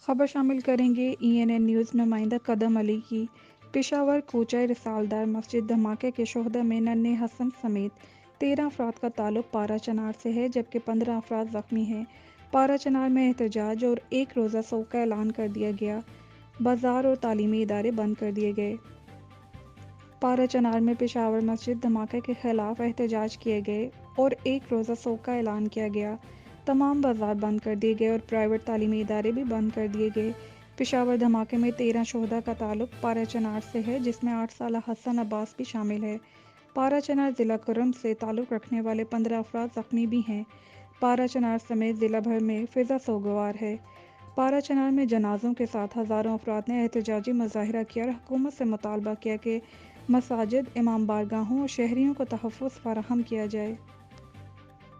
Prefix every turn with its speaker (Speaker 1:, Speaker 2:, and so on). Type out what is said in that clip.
Speaker 1: खबर शामिल करेंगे ENN न्यूज़ नुमाइंदा कदम अली की। पेशावर कोचाई रिसालदार मस्जिद धमाके के शोहदा में नन्हे हसन समेत 13 अफराद का ताल्लुक पारा चनार से है, जबकि 15 अफराद जख्मी हैं। पारा चनार में एहतजाज और एक रोज़ा शोक का ऐलान कर दिया गया। बाजार और तालीमी इदारे बंद कर दिए गए। पारा चनार में पेशावर मस्जिद धमाके के खिलाफ एहतजाज किए गए और एक रोज़ा शोक का ऐलान किया गया। तमाम बाजार बंद कर दिए गए और प्राइवेट तालीमी इदारे भी बंद कर दिए गए। पेशावर धमाके में 13 शोहदा का ताल्लुक पारा चनार से है, जिसमें 8 साल हसन अब्बास भी शामिल है। पारा चनार ज़िला कुर्रम से ताल्लुक़ रखने वाले 15 अफराद ज़ख्मी भी हैं। पारा चनार समेत ज़िला भर में फ़िज़ा सोगवार है। पारा चनार में जनाज़ों के साथ हज़ारों अफराद ने एहतजाजी मुज़ाहिरा किया और हुकूमत से मुतालबा किया कि मसाजिद, इमाम बारगाहों और शहरियों को तहफ़्फ़ुज़ फ़राहम किया जाए।